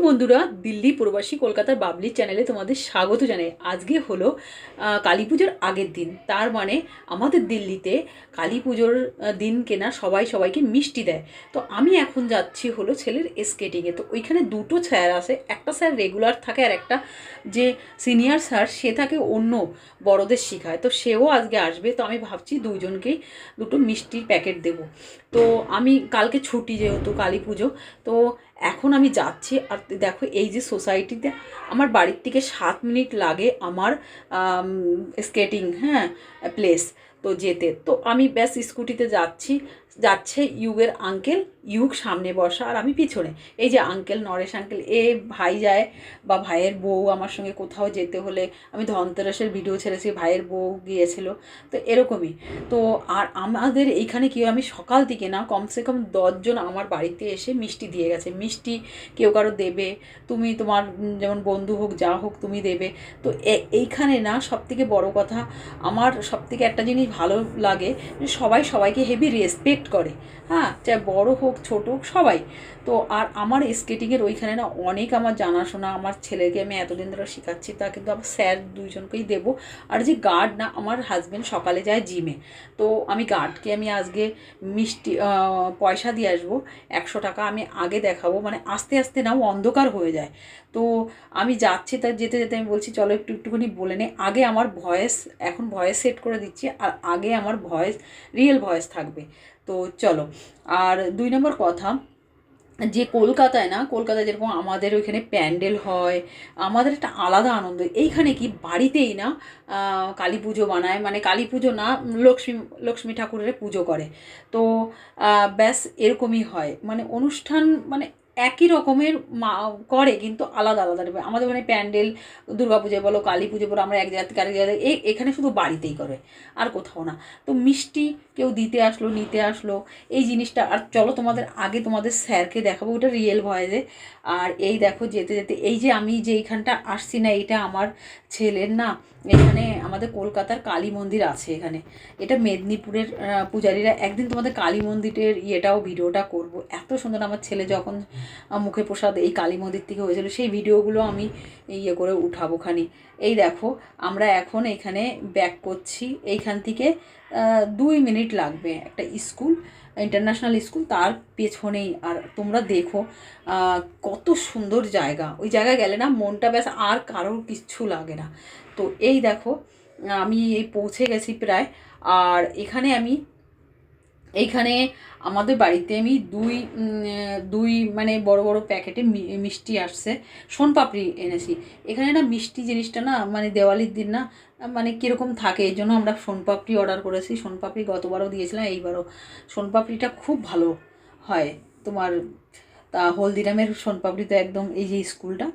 বন্ধুরা, দিল্লি প্রবাসী কলকাতার বাবলি চ্যানেলে তোমাদের স্বাগত জানাই। আজকে হলো কালী পুজোর আগের দিন। তার মানে আমাদের দিল্লিতে কালী পুজোর দিন কেনা সবাই সবাইকে মিষ্টি দেয়। তো আমি এখন যাচ্ছি হলো ছেলের স্কেটিংয়ে। তো ওইখানে দুটো স্যার আছে, একটা স্যার রেগুলার থাকে আর একটা যে সিনিয়র স্যার সে থাকে অন্য বড়দের শেখায়। তো সেও আজকে আসবে। তো আমি ভাবছি দুজনকেই দুটো মিষ্টির প্যাকেট দেবো। তো আমি কালকে ছুটি যেহেতু কালী পুজো, তো এখন আমি যাচ্ছি। আর দেখো এই যে সোসাইটিতে আমার বাড়ির থেকে 7 মিনিট লাগে আমার স্কেটিং প্লেস তো যেতে। তো আমি ব্যাস স্কুটিতে যাচ্ছি। যাচ্ছে ইউগের আঙ্কেল, ইউগ সামনে বসা আর আমি পিছনে। এই যে আঙ্কেল, নরেশ আঙ্কেল, ভাই যায় বা ভাইয়ের বউ আমার সঙ্গে কোথাও যেতে হলে, আমি ধনতেরাসের ভিডিও ছেড়েছি, ভাইয়ের বউ গিয়েছিল, তো এরকমই। তো আর আমাদের এইখানে কি, আমি সকাল থেকে না কমসে কম 10 জন আমার বাড়িতে এসে মিষ্টি দিয়ে গেছে। মিষ্টি কেউ কারো দেবে, তুমি তোমার যেমন বন্ধু হোক যা হোক তুমি দেবে। তো এইখানে না সবথেকে বড় কথা, আমার সবথেকে একটা জিনিস ভালো লাগে, সবাই সবাইকে হেভি রেসপেক্ট করে। হ্যাঁ, চাই বড় হোক ছোট হোক সবাই। তো আর আমার স্কেটিংয়ের ওইখানে না অনেক আমার জানাশোনা, আমার ছেলেকে আমি এতদিন ধরে শেখাচ্ছি, তা কিন্তু আমার স্যার দুইজনকেই দেবো। আর যে গার্ড না, আমার হাজব্যান্ড সকালে যায় জিমে, তো আমি গার্ডকে আমি আজকে মিষ্টি পয়সা দিয়ে আসবো 100 টাকা। আমি আগে দেখাবো, মানে আস্তে আস্তে নাও অন্ধকার হয়ে যায়। তো আমি যাচ্ছি, তার যেতে যেতে আমি বলছি চলো একটুখানি বলে নে। আগে আমার ভয়েস, এখন ভয়েস সেট করে দিচ্ছি, আর আগে আমার ভয়েস রিয়েল ভয়েস থাকবে। তো চলো। আর 2 নম্বর কথা, যে কলকাতায় না, কলকাতায় যেরকম আমাদের ওইখানে প্যান্ডেল হয়, আমাদের একটা আলাদা আনন্দ। এইখানে কি বাড়িতেই না কালী পুজো বানায়, মানে কালী পুজো না, লক্ষ্মী লক্ষ্মী ঠাকুরের পুজো করে। তো ব্যাস এরকমই হয়, মানে অনুষ্ঠান মানে একই রকমের করে, কিন্তু আলাদা আলাদা। আমাদের মানে প্যান্ডেল দুর্গা পুজোয় বলো, কালী পুজো বলো, আমরা এক জায়গা থেকে আরেক জায়গায়, এখানে শুধু বাড়িতেই করে, আর কোথাও না। তো মিষ্টি কেউ দিতে আসলো, নিতে আসলো, এই জিনিসটা। আর চলো তোমাদের আগে তোমাদের স্যারকে দেখাবো, ওটা রিয়েল ভয়েসে। আর এই দেখো যেতে যেতে, এই যে আমি যে এইখানটা আসছি না, এটা আমার ছেলের না, এখানে আমাদের কলকাতার কালী মন্দির আছে এখানে। এটা মেদিনীপুরের পূজারীরা, একদিন তোমাদের কালী মন্দিরের ভিডিওটা করব। এত সুন্দর, আমার ছেলে যখন মুখে প্রসাদ এই কালী মন্দির থেকে হয়েছিল, সেই ভিডিওগুলো আমি করে উঠাবো খানি। এই দেখো আমরা এখন এখানে ব্যাক করছি, এইখান থেকে 2 মিনিট লাগবে একটা স্কুল, ইন্টারন্যাশনাল স্কুল, তার পেছনেই। আর তোমরা দেখো কত সুন্দর জায়গা, ওই জায়গায় গেলে না মনটা ব্যাস আর কারোর কিচ্ছু লাগে না। তো এই দেখো আমি এই পৌঁছে গেছি প্রায়। আর এখানে আমি, এইখানে আমাদের বাড়িতে আমি দুই মানে বড় বড় প্যাকেটে মিষ্টি আসছে, সোনপাপড়ি এনেছি। এখানে না মিষ্টি জিনিসটা না, মানে দেওয়ালির দিন না, মানে কীরকম থাকে, এই জন্য আমরা সোনপাপড়ি অর্ডার করেছি। সোনপাপড়ি গতবারও দিয়েছিলাম, এইবারও সোনপাপড়িটা খুব ভালো হয় তোমার। তা হলদিরামের সোনপাপড়ি তো একদম, এই যে স্কুলটা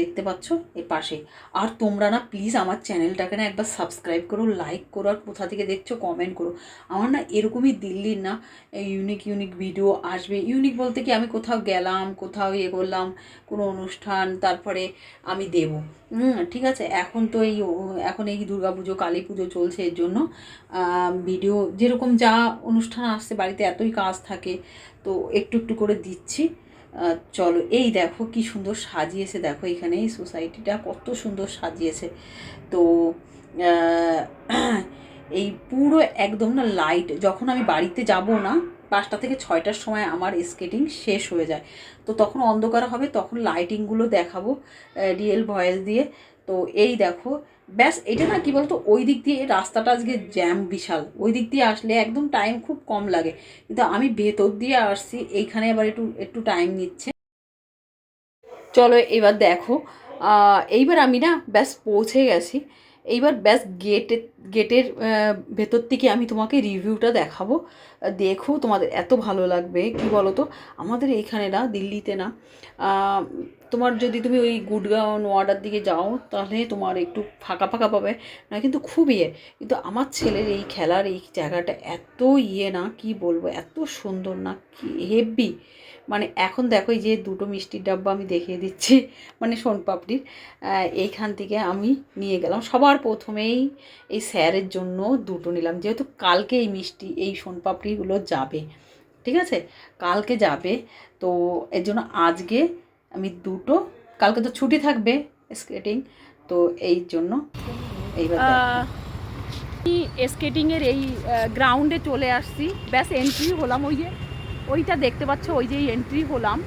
দেখতে পাচ্ছ এর পাশে। আর তোমরা না প্লিজ আমার চ্যানেলটাকে না একবার সাবস্ক্রাইব করো, লাইক করো, আর কোথা থেকে দেখছো কমেন্ট করো। আমার না এরকমই দিল্লির না ইউনিক ইউনিক ভিডিও আসবে। ইউনিক বলতে কি, আমি কোথাও গেলাম, কোথাও করলাম, কোনো অনুষ্ঠান, তারপরে আমি দেব। ঠিক আছে। এখন তো এখন এই দুর্গা পুজো কালী পুজো চলছে, এর জন্য ভিডিও যেরকম যা অনুষ্ঠান আসছে, বাড়িতে এতই কাজ থাকে, তো একটু একটু করে দিচ্ছি। চলো, এই দেখো কি সুন্দর সাজিয়েছে, দেখো এখানে এই সোসাইটিটা কত সুন্দর সাজিয়েছে। তো এই পুরো একদম না লাইট, যখন আমি বাড়িতে যাব না 5টা থেকে 6টার সময় আমার স্কেটিং শেষ হয়ে যায়, তো তখন অন্ধকার হবে, তখন লাইটিংগুলো দেখাবো রিয়েল ভয়েস দিয়ে। তো এই দেখো ব্যাস, এটা না কি বলতো, ওই দিক দিয়ে রাস্তাটা আজকে জ্যাম বিশাল, ওই দিক দিয়ে আসলে একদম টাইম খুব কম লাগে, কিন্তু আমি ভেতর দিয়ে আসছি, এইখানে আবার একটু একটু টাইম নিচ্ছে। চলো এবার দেখো, এইবার আমি না ব্যাস পৌঁছে গেছি। এইবার ব্যাস গেটের ভেতর থেকে আমি তোমাকে রিভিউটা দেখাবো। দেখো তোমাদের এত ভালো লাগবে, কি বলো তো। আমাদের এইখানে না দিল্লিতে না, তোমার যদি তুমি ওই গুড়গাঁও নোয়াডার দিকে যাও, তাহলে তোমার একটু ফাঁকা ফাঁকা পাবে না, কিন্তু খুব কিন্তু আমার ছেলের এই খেলার এই জায়গাটা এত না, কি বলবো, এত সুন্দর না, কি হেভি। মানে এখন দেখো এই যে দুটো মিষ্টির ডাব্বা আমি দেখিয়ে দিচ্ছি, মানে সোনপাপড়ির, এইখান থেকে আমি নিয়ে গেলাম সবার প্রথমেই। এই স্যারের জন্য দুটো নিলাম, যেহেতু কালকে এই মিষ্টি এই সোনপাপড়িগুলো যাবে, ঠিক আছে, কালকে যাবে। তো এর জন্য আজকে আমি দুটো, কালকে তো ছুটি থাকবে স্কেটিং, তো এই জন্য এইবার স্কেটিংয়ের এই গ্রাউন্ডে চলে আসছি, ব্যাস এন্ট্রি হলাম। ওই যে ওইটা দেখতে পাচ্ছ, ওই যে এন্ট্রি হলাম।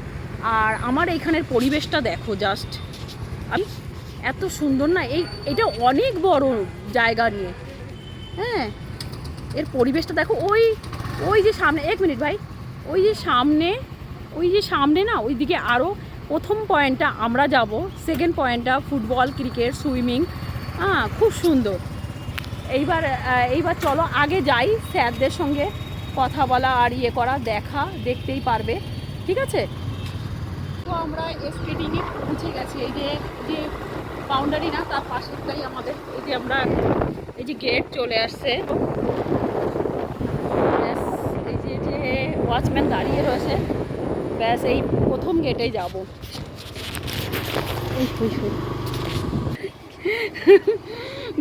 আর আমার এইখানের পরিবেশটা দেখো জাস্ট, আমি এত সুন্দর না, এটা অনেক বড় জায়গা নিয়ে। হ্যাঁ, এর পরিবেশটা দেখো। ওই ওই যে সামনে, এক মিনিট ভাই, ওই যে সামনে না, ওই দিকে আরও প্রথম পয়েন্টটা আমরা যাব, সেকেন্ড পয়েন্টটা ফুটবল, ক্রিকেট, সুইমিং। হ্যাঁ, খুব সুন্দর। এইবার চলো আগে যাই, স্যারদের সঙ্গে কথা বলা আর ইয়ে করা, দেখতেই পারবে, ঠিক আছে? তো আমরা স্কেটিংয়ে পৌঁছে গেছি। এই যে বাউন্ডারি না, তার পাশেরটাই আমাদের, এই যে আমরা, এই যে গেট চলে আসছে, এই যে ওয়াচম্যান দাঁড়িয়ে রয়েছে, ব্যাস এই প্রথম গেটেই যাব।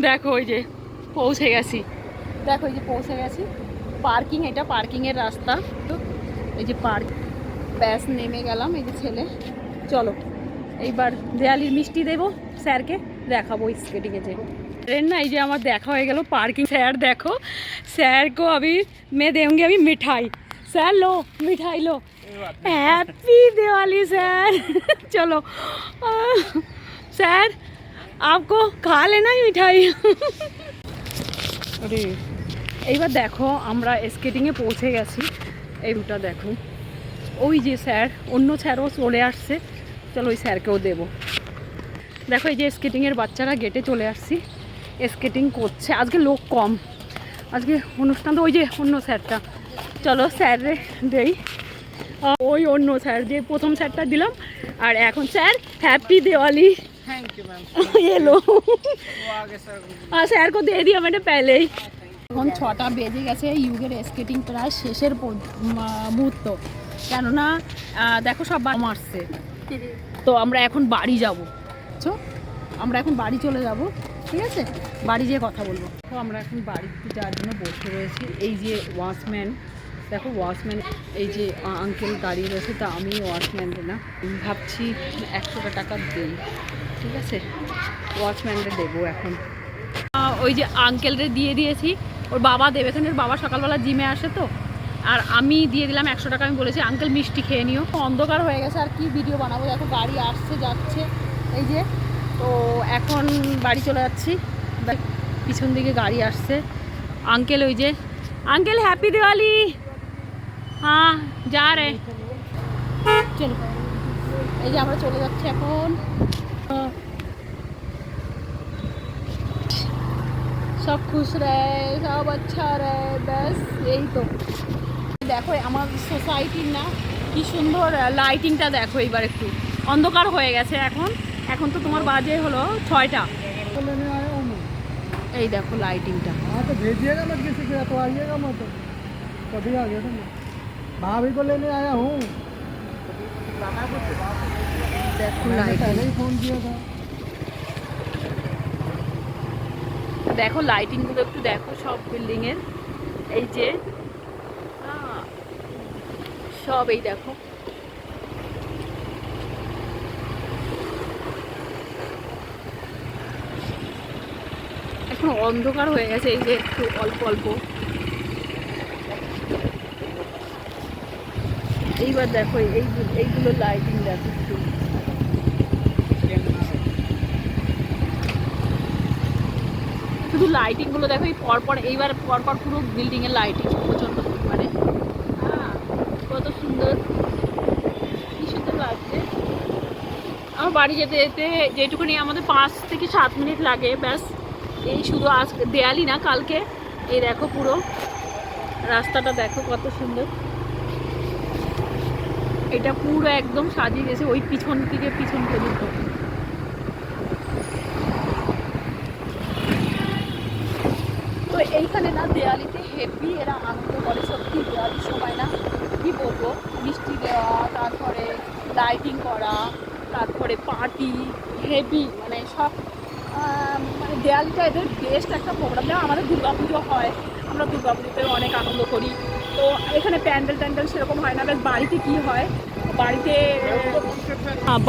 দেখো ওই যে পৌঁছে গেছি, দেখো এই যে পৌঁছে গেছি। পার্কিং, এটা পার্কিংয়ের রাস্তা, তো এই যে পার্ক, ব্যাস নেমে গেলাম। এই যে ছেলে, চলো এইবার দেয়ালির মিষ্টি দেবো, স্যারকে দেখাবো স্কেটিংয়ে যে ট্রেন না। এই যে আমার দেখা হয়ে গেল পার্কিং। স্যার দেখো, স্যার को अभी मैं दूंगी अभी मिठाई। सर लो मिठाई लो, हैप्पी दिवाली सर। चलो सर आपको खा लेना मिठाई। अरे এইবার দেখো আমরা স্কেটিংয়ে পৌঁছে গেছি। এইটা দেখো, ওই যে স্যার, অন্য স্যারও চলে আসছে, চলো ওই স্যারকেও দেবো। দেখো এই যে স্কেটিংয়ের বাচ্চারা গেটে চলে আসছি, স্কেটিং করছে। আজকে লোক কম, আজকে অনুষ্ঠান তো। ওই যে অন্য স্যারটা, চলো স্যারে দেই। ওই অন্য স্যার, যে প্রথম স্যারটা দিলাম, আর এখন sir happy Diwali. Thank you ma'am. ये लो, वो आगे सर। हाँ স্যার को दे दिया मैंने पहले ही। এখন 6টা বেজে গেছে, ইউগের স্কেটিং প্রায় শেষের মুহূর্ত, কেননা দেখো সব মারছে। তো আমরা এখন বাড়ি যাব, তো আমরা এখন বাড়ি চলে যাব, ঠিক আছে? বাড়ি যেয়ে কথা বলবো। তো আমরা এখন বাড়িতে যাওয়ার জন্য বসে রয়েছি। এই যে ওয়াচম্যান, দেখো ওয়াচম্যান, এই যে আঙ্কেল দাঁড়িয়ে রয়েছে, তা আমি ওয়াচম্যানকে না ভাবছি 100 টাকা দিই, ঠিক আছে? ওয়াচম্যানকে দেবো এখন। ওই যে আঙ্কেলরে দিয়ে দিয়েছি, ওর বাবা দেবেখানের বাবা সকালবেলা জিমে আসে তো, আর আমি দিয়ে দিলাম 100 টাকা। আমি বলেছি আঙ্কেল মিষ্টি খেয়ে নিও। অন্ধকার হয়ে গেছে, আর কি ভিডিও বানাবো, দেখো গাড়ি আসছে যাচ্ছে, এই যে। তো এখন বাড়ি চলে যাচ্ছি, পিছন দিকে গাড়ি আসছে। আঙ্কেল, ওই যে আঙ্কেল হ্যাপি দিওয়ালি। হ্যাঁ যা রে, চলো। এই যে আমরা চলে যাচ্ছি এখন। সব খুশ রে, সব আচ্ছা রে, ব্যাস এই তো। দেখো আমার সোসাইটির না কি সুন্দর লাইটিংটা দেখো। এইবার একটু অন্ধকার হয়ে গেছে এখন তো তোমার বাজে হলো 6টা। এই দেখো লাইটিংটা। हाँ तो भेजिएगा मत किसी को, तो आइएगा मत, कभी आ गया था मैं भाभी को लेने आया हूँ। দেখো मैंने লাइटिंग, पहले ही फ़ोन किया था। দেখো লাইটিংগুলো একটু দেখো, সব বিল্ডিংয়ের এই যে সব, এই দেখো। এখন অন্ধকার হয়ে গেছে, এই যে একটু অল্প অল্প। এইবার দেখো এইগুলো লাইটিং দেখো একটু। শুধু লাইটিংগুলো দেখো, এই পরপর, এইবার পরপর পুরো বিল্ডিংয়ের লাইটিং প্রচণ্ড পরিমাণে। হ্যাঁ, কত সুন্দর, কি সুন্দর লাগছে। আমার বাড়ি যেতে যেতে যেটুকুনি আমাদের 5 থেকে 7 মিনিট লাগে, ব্যাস। এই শুধু আজ দেয়ালি না, কালকে এই দেখো পুরো রাস্তাটা দেখো কত সুন্দর। এটা পুরো একদম সাজিয়ে গেছে, ওই পিছন থেকে পিছন পর্যন্ত। তো এইখানে না দেয়ালিতে হেভি এরা আনন্দ করে, সত্যি দেয়ালির সময় না কি বলবো, মিষ্টি দেওয়া, তারপরে লাইটিং করা, তারপরে পার্টি, হেভি, মানে সব মানে দেয়ালিটা এদের বেস্ট একটা প্রোগ্রাম। যেমন আমাদের দুর্গাপুজো হয়, আমরা দুর্গাপুজোতে অনেক আনন্দ করি। তো এখানে প্যান্ডেল ট্যান্ডেল সেরকম হয় না, বেশ বাড়িতে কী হয়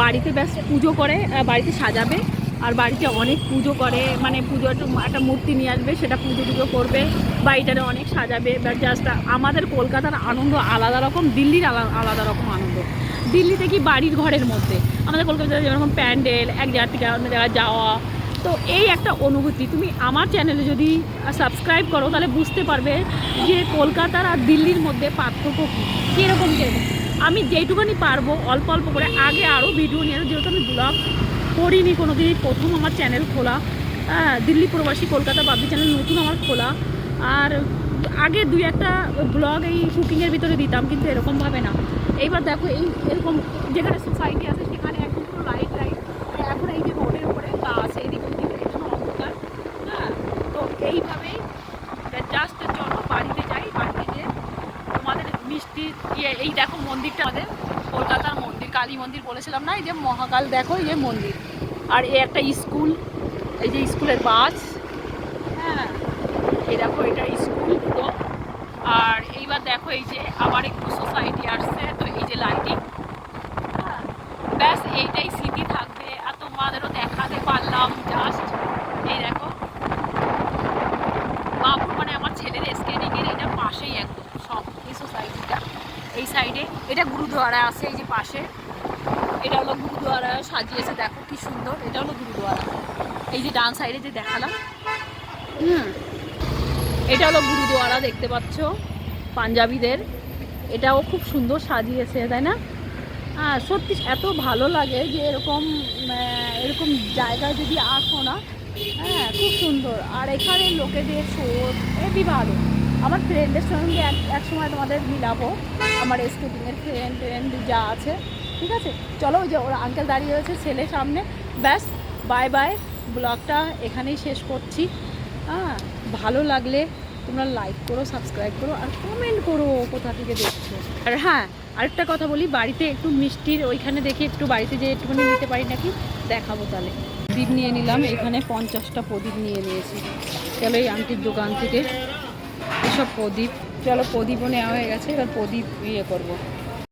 বাড়িতে ব্যাস পুজো করে, বাড়িতে সাজাবে আর বাড়িতে অনেক পুজো করে, মানে পুজো একটা মূর্তি নিয়ে আসবে, সেটা পুজো করবে, বাড়িটারে অনেক সাজাবে। জাস্ট আমাদের কলকাতার আনন্দ আলাদা রকম, দিল্লির আলাদা রকম আনন্দ। দিল্লিতে কি বাড়ির ঘরের মধ্যে, আমাদের কলকাতায় যেরকম প্যান্ডেল, এক জায়গা থেকে অন্য জায়গায় যাওয়া। তো এই একটা অনুভূতি। তুমি আমার চ্যানেলে যদি সাবস্ক্রাইব করো তাহলে বুঝতে পারবে যে কলকাতার আর দিল্লির মধ্যে পার্থক্য কী, কীরকম। আমি যেইটুকুনি পারবো অল্প অল্প করে, আগে আরও ভিডিও নিয়ে, যেহেতু আমি ব্লগ করিনি কোনো দিনই, প্রথম আমার চ্যানেল খোলা, দিল্লি প্রবাসী কলকাতা বাবলি চ্যানেল নতুন আমার খোলা। আর আগে 2-1টা ব্লগ এই কুকিংয়ের ভিতরে দিতাম, কিন্তু এরকমভাবে না। এইবার দেখো এরকম যেখানে সোসাইটি আছে সেখানে একদম পুরো লাইট, এখন এই যে রোডের উপরে গাছ, এইদিকে ওদিকে এখানে অন্ধকার। হ্যাঁ, তো এইভাবেই জাস্ট চলো বাড়িতে যাই, বাড়িতে যে তোমাদের মিষ্টি এই দেখো মন্দিরটা, আমাদের কলকাতার মন্দির, কালী মন্দির বলেছিলাম না, এই যে মহাকাল, দেখো এই যে মন্দির। আর এই একটা স্কুল, এই যে স্কুলের বাস, হ্যাঁ এই দেখো এটা স্কুল পুরো। আর এইবার দেখো এই যে আবার একটু সোসাইটি আসছে, তো এই যে লাইটিং, হ্যাঁ ব্যাস এইটাই স্মৃতি থাকবে। আর তোমাদেরও দেখাতে পারলাম জাস্ট। এই দেখো বাবুর, মানে আমার ছেলের স্কেটিংয়ের এটা পাশেই একদম সব এই সোসাইটিটা, এই সাইডে এটা গুরুদুয়ারা আছে, এই যে পাশে এটা হলো গুরুদুয়ারা, সাজিয়েছে দেখো কি সুন্দর। এটা হলো গুরুদুয়ারা, এই যে ডান সাইডে যে দেখালাম, এটা হলো গুরুদুয়ারা, দেখতে পাচ্ছ পাঞ্জাবিদের। এটাও খুব সুন্দর সাজিয়েছে, তাই না? হ্যাঁ সত্যি এত ভালো লাগে যে এরকম জায়গায় যদি আসো না, হ্যাঁ খুব সুন্দর। আর এখানে লোকেদের সোচ হেবি ভালো। আমার ফ্রেন্ডের সঙ্গে এক সময় তোমাদের মিলাবো, আমার স্কেটিংয়ের ফ্রেন্ড যা আছে। ঠিক আছে, চলো ওই যে ওর আঙ্কেল দাঁড়িয়ে রয়েছে ছেলের সামনে। ব্যাস বাই বাই, ব্লগটা এখানেই শেষ করছি। হ্যাঁ ভালো লাগলে তোমরা লাইক করো, সাবস্ক্রাইব করো আর কমেন্ট করো কোথা থেকে দেখছো। আর হ্যাঁ আরেকটা কথা বলি, বাড়িতে একটু মিষ্টির ওইখানে দেখি একটু বাড়িতে যে একটুখানি নিতে পারি নাকি, দেখাবো তাহলে। প্রদীপ নিয়ে নিলাম, এখানে 50টা প্রদীপ নিয়ে নিয়েছি। চলো এই আন্টির দোকান থেকে এসব প্রদীপ, চলো প্রদীপও নেওয়া হয়ে গেছে, এবার প্রদীপ করবো।